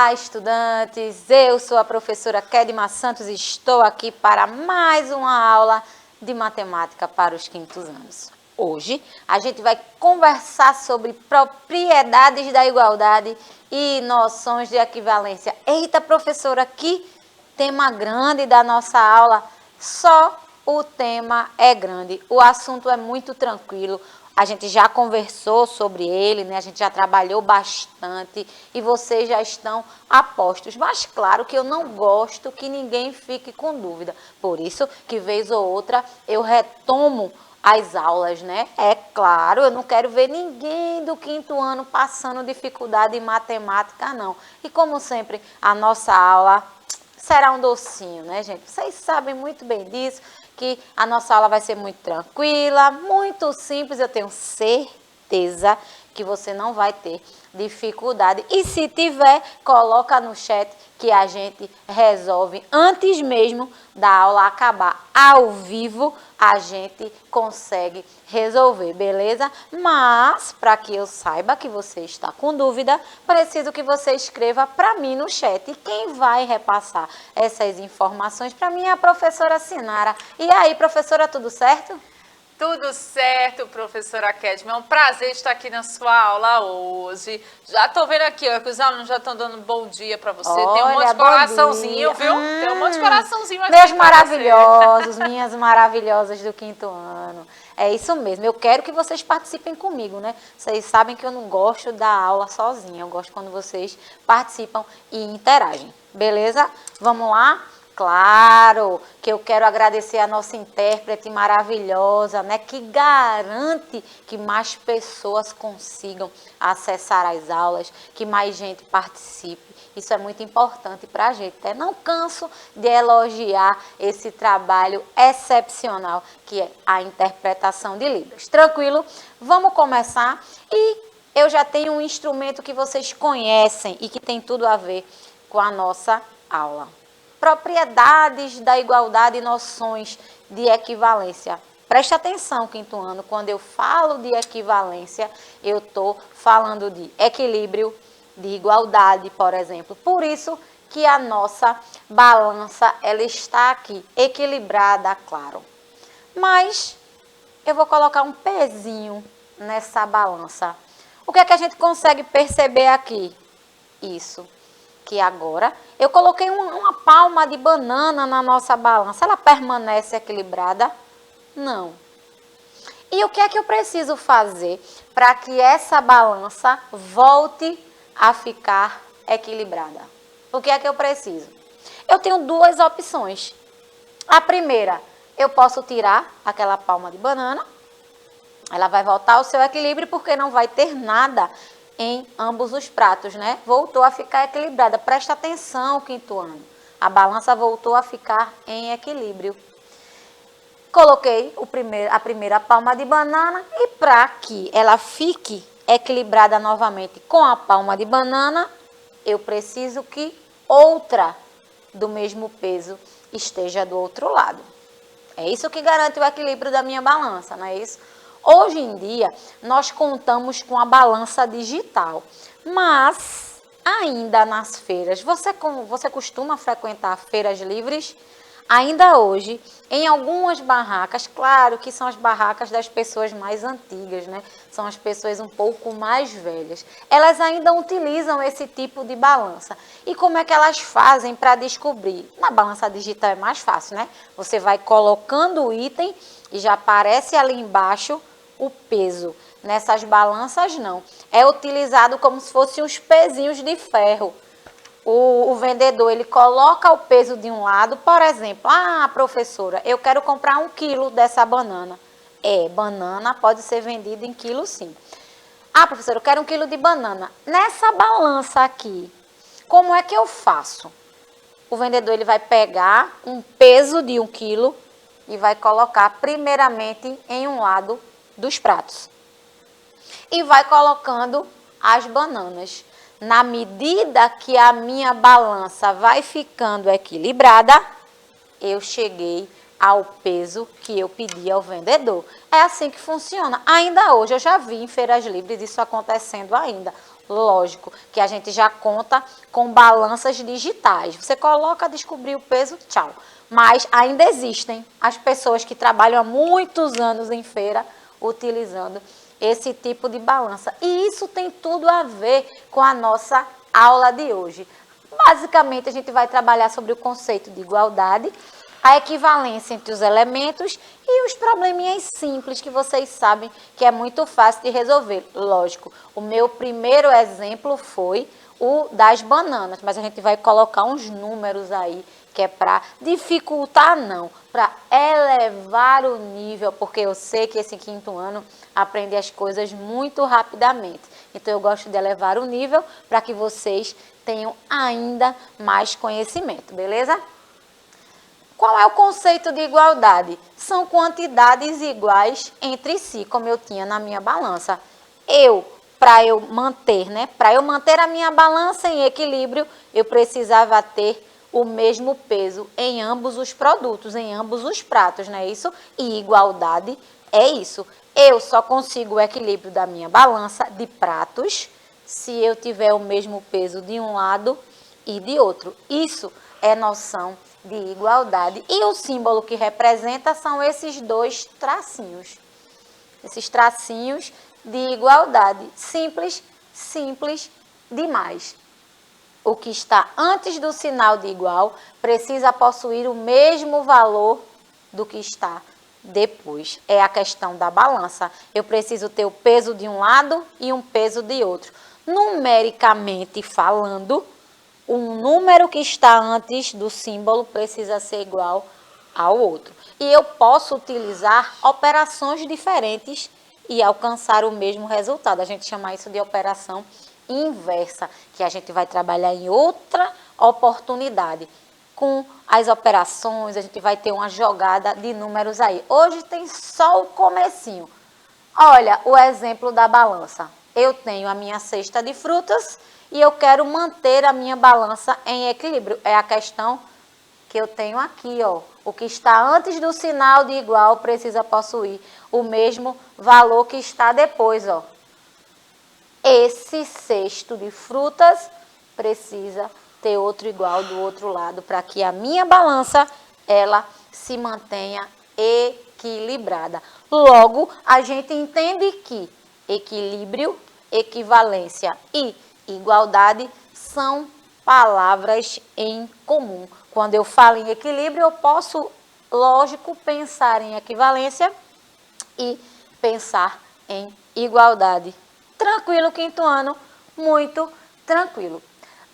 Olá, estudantes! Eu sou a professora Kedma Santos e estou aqui para mais uma aula de matemática para os quintos anos. Hoje a gente vai conversar sobre propriedades da igualdade e noções de equivalência. Eita, professora, que tema grande da nossa aula! Só o tema é grande, o assunto é muito tranquilo. A gente já conversou sobre ele, né? A gente já trabalhou bastante e vocês já estão a postos. Mas claro que eu não gosto que ninguém fique com dúvida. Por isso que vez ou outra eu retomo as aulas, né? É claro, eu não quero ver ninguém do quinto ano passando dificuldade em matemática, não. E como sempre, a nossa aula será um docinho, né, gente? Vocês sabem muito bem disso, que a nossa aula vai ser muito tranquila, muito simples, eu tenho certeza que você não vai ter dificuldade. E se tiver, coloca no chat que a gente resolve antes mesmo da aula acabar. Ao vivo a gente consegue resolver, beleza? Mas, para que eu saiba que você está com dúvida, preciso que você escreva para mim no chat. E quem vai repassar essas informações para mim é a professora Sinara. E aí, professora, tudo certo? Tudo certo, professora Kedma. É um prazer estar aqui na sua aula hoje. Já estou vendo aqui, ó, que os alunos já estão dando bom dia para você. Olha, tem um monte de coraçãozinho, viu? Tem um monte de coraçãozinho aqui. Meus maravilhosos, minhas maravilhosas do quinto ano. É isso mesmo, eu quero que vocês participem comigo, né? Vocês sabem que eu não gosto da aula sozinha, eu gosto quando vocês participam e interagem. Beleza? Vamos lá? Claro que eu quero agradecer a nossa intérprete maravilhosa, né, que garante que mais pessoas consigam acessar as aulas, que mais gente participe. Isso é muito importante para a gente, né? Não canso de elogiar esse trabalho excepcional que é a interpretação de Libras. Tranquilo? Vamos começar e eu já tenho um instrumento que vocês conhecem e que tem tudo a ver com a nossa aula. Propriedades da igualdade e noções de equivalência. Preste atenção, quinto ano, quando eu falo de equivalência, eu estou falando de equilíbrio, de igualdade, por exemplo. Por isso que a nossa balança, ela está aqui, equilibrada, claro. Mas eu vou colocar um pezinho nessa balança. O que é que a gente consegue perceber aqui? Isso. Que agora eu coloquei uma palma de banana na nossa balança. Ela permanece equilibrada? Não. E o que é que eu preciso fazer para que essa balança volte a ficar equilibrada? O que é que eu preciso? Eu tenho duas opções. A primeira, eu posso tirar aquela palma de banana. Ela vai voltar ao seu equilíbrio porque não vai ter nada em ambos os pratos, né? Voltou a ficar equilibrada. Presta atenção, quinto ano. A balança voltou a ficar em equilíbrio. Coloquei a primeira palma de banana e para que ela fique equilibrada novamente com a palma de banana, eu preciso que outra do mesmo peso esteja do outro lado. É isso que garante o equilíbrio da minha balança, não é isso? Hoje em dia, nós contamos com a balança digital, mas ainda nas feiras, você costuma frequentar feiras livres? Ainda hoje, em algumas barracas, claro que são as barracas das pessoas mais antigas, né? São as pessoas um pouco mais velhas. Elas ainda utilizam esse tipo de balança. E como é que elas fazem para descobrir? Na balança digital é mais fácil, né? Você vai colocando o item e já aparece ali embaixo o peso. Nessas balanças não. É utilizado como se fossem uns pezinhos de ferro. O vendedor, ele coloca o peso de um lado, por exemplo, professora, eu quero comprar 1 quilo dessa banana. Banana pode ser vendida em quilo sim. Professora, eu quero 1 quilo de banana. Nessa balança aqui, como é que eu faço? O vendedor, ele vai pegar um peso de 1 quilo e vai colocar primeiramente em um lado dos pratos. E vai colocando as bananas. Na medida que a minha balança vai ficando equilibrada, eu cheguei ao peso que eu pedi ao vendedor. É assim que funciona. Ainda hoje, eu já vi em feiras livres isso acontecendo ainda. Lógico que a gente já conta com balanças digitais. Você coloca, descobrir o peso, tchau. Mas ainda existem as pessoas que trabalham há muitos anos em feira utilizando esse tipo de balança. E isso tem tudo a ver com a nossa aula de hoje. Basicamente, a gente vai trabalhar sobre o conceito de igualdade, a equivalência entre os elementos e os probleminhas simples que vocês sabem que é muito fácil de resolver. Lógico, o meu primeiro exemplo foi o das bananas, mas a gente vai colocar uns números aí, que é para dificultar não, para elevar o nível, porque eu sei que esse quinto ano aprende as coisas muito rapidamente. Então eu gosto de elevar o nível para que vocês tenham ainda mais conhecimento, beleza? Qual é o conceito de igualdade? São quantidades iguais entre si, como eu tinha na minha balança. Para eu manter a minha balança em equilíbrio, eu precisava ter o mesmo peso em ambos os produtos, em ambos os pratos, não é isso? E igualdade é isso. Eu só consigo o equilíbrio da minha balança de pratos se eu tiver o mesmo peso de um lado e de outro. Isso é noção de igualdade. E o símbolo que representa são esses dois tracinhos. Esses tracinhos de igualdade. Simples, simples demais. O que está antes do sinal de igual precisa possuir o mesmo valor do que está depois. É a questão da balança. Eu preciso ter o peso de um lado e um peso de outro. Numericamente falando, um número que está antes do símbolo precisa ser igual ao outro. E eu posso utilizar operações diferentes e alcançar o mesmo resultado. A gente chama isso de operação inversa, que a gente vai trabalhar em outra oportunidade. Com as operações, a gente vai ter uma jogada de números aí. Hoje tem só o comecinho. Olha o exemplo da balança. Eu tenho a minha cesta de frutas e eu quero manter a minha balança em equilíbrio. É a questão que eu tenho aqui, ó. O que está antes do sinal de igual precisa possuir o mesmo valor que está depois, ó. Esse cesto de frutas precisa ter outro igual do outro lado para que a minha balança ela se mantenha equilibrada. Logo, a gente entende que equilíbrio, equivalência e igualdade são palavras em comum. Quando eu falo em equilíbrio, eu posso, lógico, pensar em equivalência e pensar em igualdade. Tranquilo, quinto ano, muito tranquilo.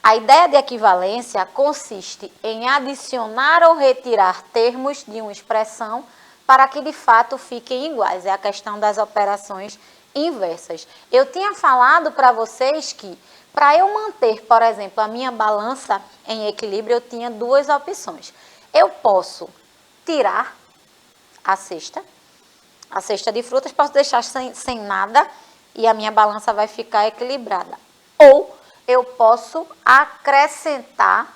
A ideia de equivalência consiste em adicionar ou retirar termos de uma expressão para que de fato fiquem iguais. É a questão das operações inversas. Eu tinha falado para vocês que para eu manter, por exemplo, a minha balança em equilíbrio, eu tinha duas opções. Eu posso tirar a cesta de frutas, posso deixar sem nada e a minha balança vai ficar equilibrada. Ou eu posso acrescentar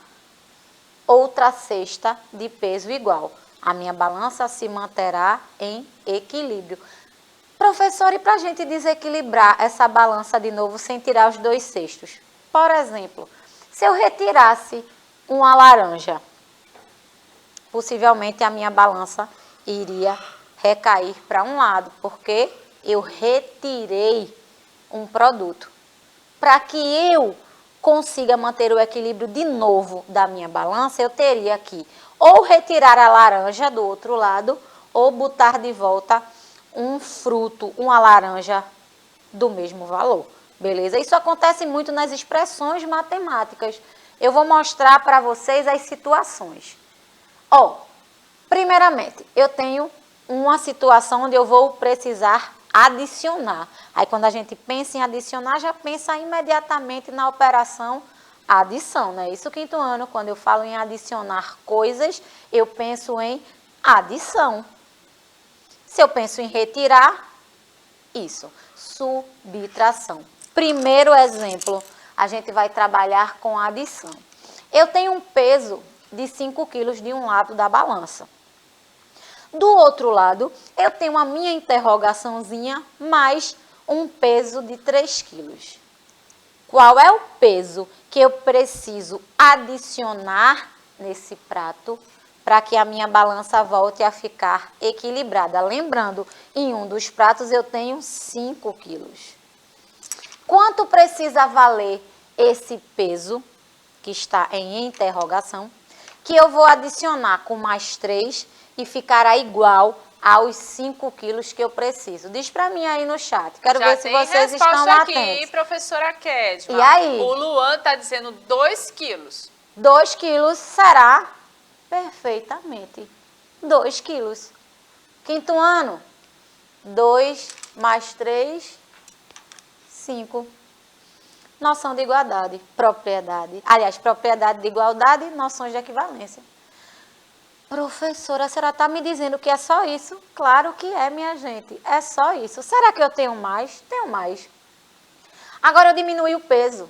outra cesta de peso igual. A minha balança se manterá em equilíbrio. Professor, e para a gente desequilibrar essa balança de novo sem tirar os dois cestos? Por exemplo, se eu retirasse uma laranja, possivelmente a minha balança iria recair para um lado, porque eu retirei um produto. Para que eu consiga manter o equilíbrio de novo da minha balança, eu teria que ou retirar a laranja do outro lado, ou botar de volta um fruto, uma laranja do mesmo valor, beleza? Isso acontece muito nas expressões matemáticas. Eu vou mostrar para vocês as situações. Ó, primeiramente, eu tenho uma situação onde eu vou precisar adicionar. Aí, quando a gente pensa em adicionar, já pensa imediatamente na operação adição, né? Isso quinto ano, quando eu falo em adicionar coisas, eu penso em adição. Se eu penso em retirar, isso, subtração. Primeiro exemplo, a gente vai trabalhar com adição. Eu tenho um peso de 5 quilos de um lado da balança. Do outro lado, eu tenho a minha interrogaçãozinha mais um peso de 3 quilos. qual é o peso que eu preciso adicionar nesse prato para que a minha balança volte a ficar equilibrada. Lembrando, em um dos pratos eu tenho 5 quilos. Quanto precisa valer esse peso, que está em interrogação, que eu vou adicionar com mais 3 e ficará igual aos 5 quilos que eu preciso? Diz para mim aí no chat. Quero ver se vocês estão atentos. Aqui, professora Kedma. E aí? O Luan está dizendo 2 quilos. 2 quilos será perfeitamente 2 quilos. Quinto ano, 2 mais 3, 5. Noção de igualdade, propriedade. Aliás, propriedade de igualdade, noções de equivalência. Professora, a senhora está me dizendo que é só isso? Claro que é, minha gente. É só isso. Será que eu tenho mais? Tenho mais. Agora eu diminui o peso.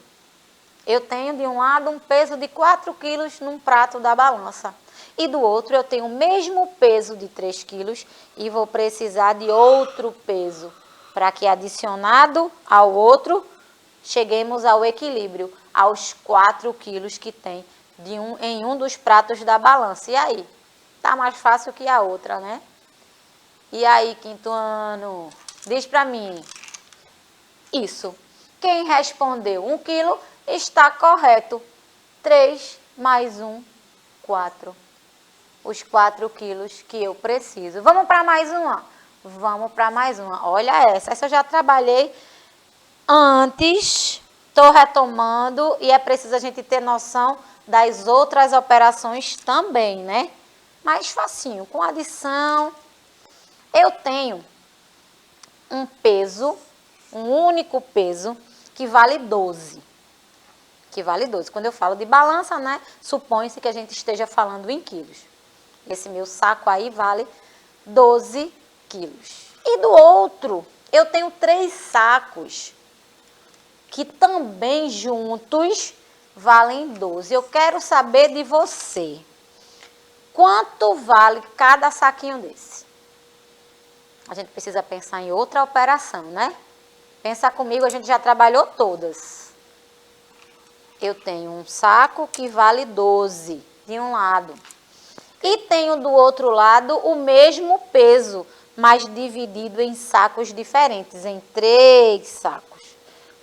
Eu tenho de um lado um peso de 4 quilos num prato da balança. E do outro eu tenho o mesmo peso de 3 quilos e vou precisar de outro peso para que adicionado ao outro cheguemos ao equilíbrio, aos 4 quilos que tem em um dos pratos da balança. E aí? Tá mais fácil que a outra, né? E aí, quinto ano? Diz para mim. Isso. Quem respondeu 1 quilo está correto. 3 mais 1, 4. Os 4 quilos que eu preciso. Vamos para mais uma? Vamos para mais uma. Olha essa. Essa eu já trabalhei antes. Estou retomando e é preciso a gente ter noção das outras operações também, né? Mais facinho. Com adição, eu tenho um peso, um único peso, que vale 12. Que vale 12. Quando eu falo de balança, né? Supõe-se que a gente esteja falando em quilos. Esse meu saco aí vale 12 quilos. E do outro, eu tenho 3 sacos que também juntos valem 12. Eu quero saber de você. Quanto vale cada saquinho desse? A gente precisa pensar em outra operação, né? Pensa comigo, a gente já trabalhou todas. Eu tenho um saco que vale 12 de um lado. E tenho do outro lado o mesmo peso, mas dividido em sacos diferentes, em 3 sacos.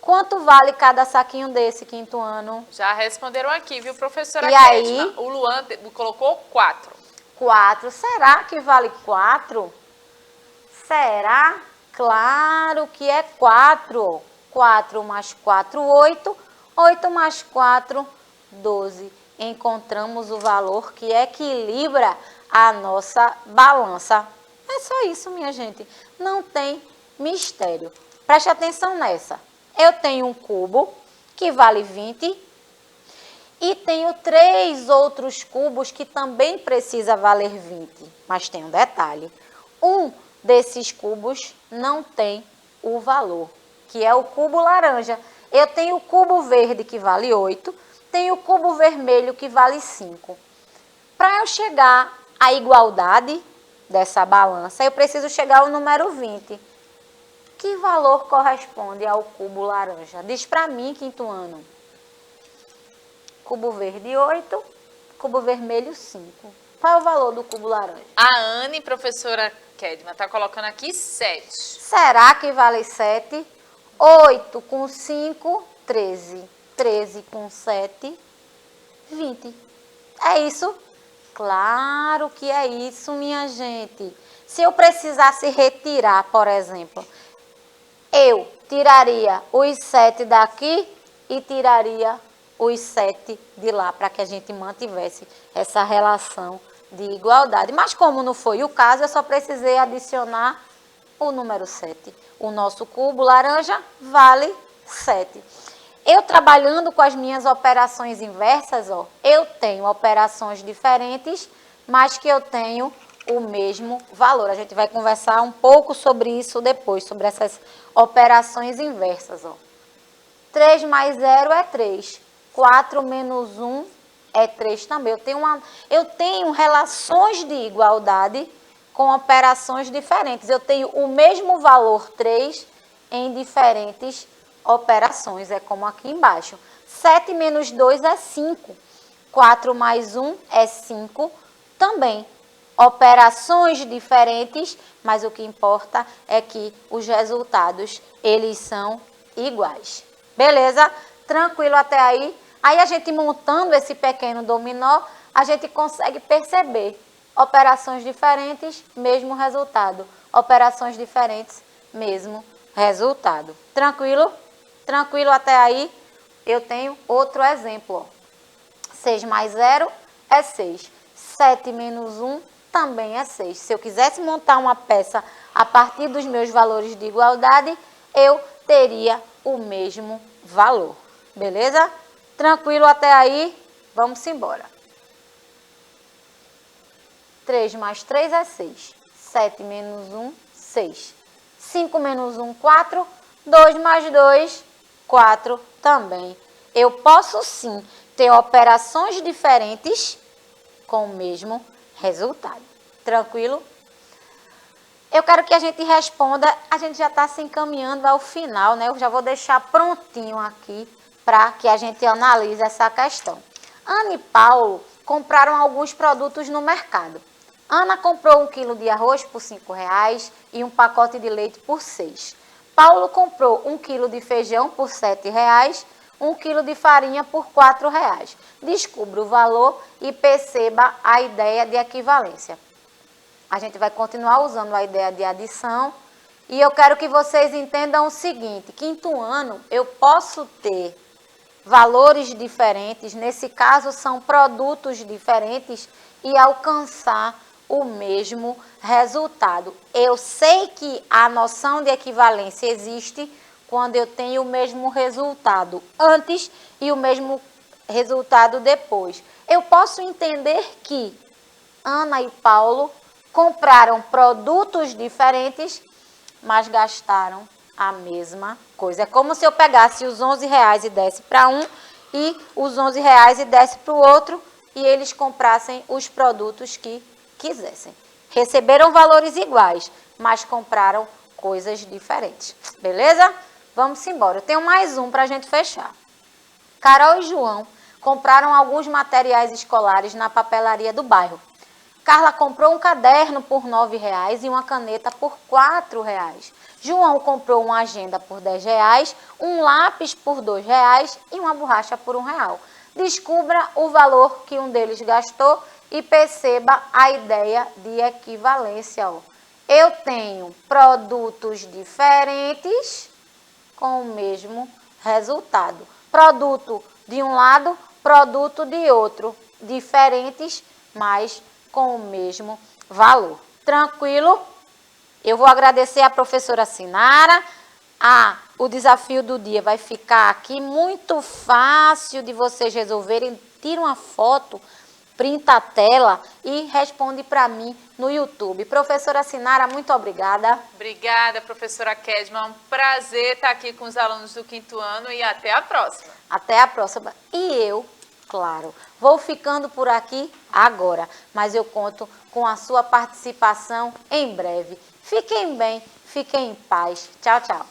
Quanto vale cada saquinho desse, quinto ano? Já responderam aqui, viu, professora Kedma? Aí? O Luan colocou 4. 4. Será que vale 4? Será? Claro que é 4. 4 mais 4, 8. 8 mais 4, 12. Encontramos o valor que equilibra a nossa balança. É só isso, minha gente. Não tem mistério. Preste atenção nessa. Eu tenho um cubo que vale 20 e tenho 3 outros cubos que também precisa valer 20. Mas tem um detalhe. Um desses cubos não tem o valor, que é o cubo laranja. Eu tenho o cubo verde que vale 8, tenho o cubo vermelho que vale 5. Para eu chegar à igualdade dessa balança, eu preciso chegar ao número 20. Que valor corresponde ao cubo laranja? Diz para mim, quinto ano. Cubo verde 8, cubo vermelho 5. Qual é o valor do cubo laranja? A Anne, professora Kedma, está colocando aqui 7. Será que vale 7? 8 com 5, 13. 13 com 7, 20. É isso? Claro que é isso, minha gente. Se eu precisasse retirar, por exemplo, eu tiraria os 7 daqui e tiraria os 7 de lá, para que a gente mantivesse essa relação de igualdade. Mas como não foi o caso, eu só precisei adicionar o número 7. O nosso cubo laranja vale 7. Eu trabalhando com as minhas operações inversas, ó, eu tenho operações diferentes, mas que eu tenho o mesmo valor. A gente vai conversar um pouco sobre isso depois, sobre essas operações inversas, ó. 3 mais 0 é 3. 4 menos 1 é 3 também. Eu tenho relações de igualdade com operações diferentes. Eu tenho o mesmo valor 3 em diferentes operações, é como aqui embaixo. 7 menos 2 é 5. 4 mais 1 é 5 também. Operações diferentes, mas o que importa é que os resultados, eles são iguais. Beleza? Tranquilo até aí? Aí a gente montando esse pequeno dominó, a gente consegue perceber operações diferentes, mesmo resultado. Operações diferentes, mesmo resultado. Tranquilo? Tranquilo até aí? Eu tenho outro exemplo. 6 mais 0 é 6. 7 menos 1 também é 6. Se eu quisesse montar uma peça a partir dos meus valores de igualdade, eu teria o mesmo valor. Beleza? Tranquilo até aí? Vamos embora. 3 mais 3 é 6. 7 menos 1, 6. 5 menos 1, 4. 2 mais 2, 4 também. Eu posso sim ter operações diferentes com o mesmo resultado. Tranquilo? Eu quero que a gente responda, a gente já está se encaminhando ao final, né? Eu já vou deixar prontinho aqui para que a gente analise essa questão. Ana e Paulo compraram alguns produtos no mercado. Ana comprou 1 quilo de arroz por R$5 e um pacote de leite por R$6. Paulo comprou 1 quilo de feijão por R$7, 1 quilo de farinha por R$4. Descubra o valor e perceba a ideia de equivalência. A gente vai continuar usando a ideia de adição. E eu quero que vocês entendam o seguinte, quinto ano eu posso ter valores diferentes, nesse caso são produtos diferentes e alcançar o mesmo resultado. Eu sei que a noção de equivalência existe quando eu tenho o mesmo resultado antes e o mesmo resultado depois. Eu posso entender que Ana e Paulo compraram produtos diferentes, mas gastaram a mesma coisa. É como se eu pegasse os R$11 e desse para um e os R$11 e desse para o outro e eles comprassem os produtos que quisessem. Receberam valores iguais, mas compraram coisas diferentes. Beleza? Vamos embora. Eu tenho mais um para a gente fechar. Carol e João compraram alguns materiais escolares na papelaria do bairro. Carla comprou um caderno por R$9 e uma caneta por R$4. João comprou uma agenda por R$10, um lápis por R$2 e uma borracha por R$1. Descubra o valor que um deles gastou e perceba a ideia de equivalência. Eu tenho produtos diferentes com o mesmo resultado. Produto de um lado, produto de outro. Diferentes, mas com o mesmo valor. Tranquilo? Eu vou agradecer à professora Sinara. O desafio do dia vai ficar aqui muito fácil de vocês resolverem. Tira uma foto, printa a tela e responde para mim no YouTube. Professora Sinara, muito obrigada. Obrigada, professora Kedma. É um prazer estar aqui com os alunos do quinto ano e até a próxima. Até a próxima. E eu, claro, vou ficando por aqui agora, mas eu conto com a sua participação em breve. Fiquem bem, fiquem em paz. Tchau, tchau.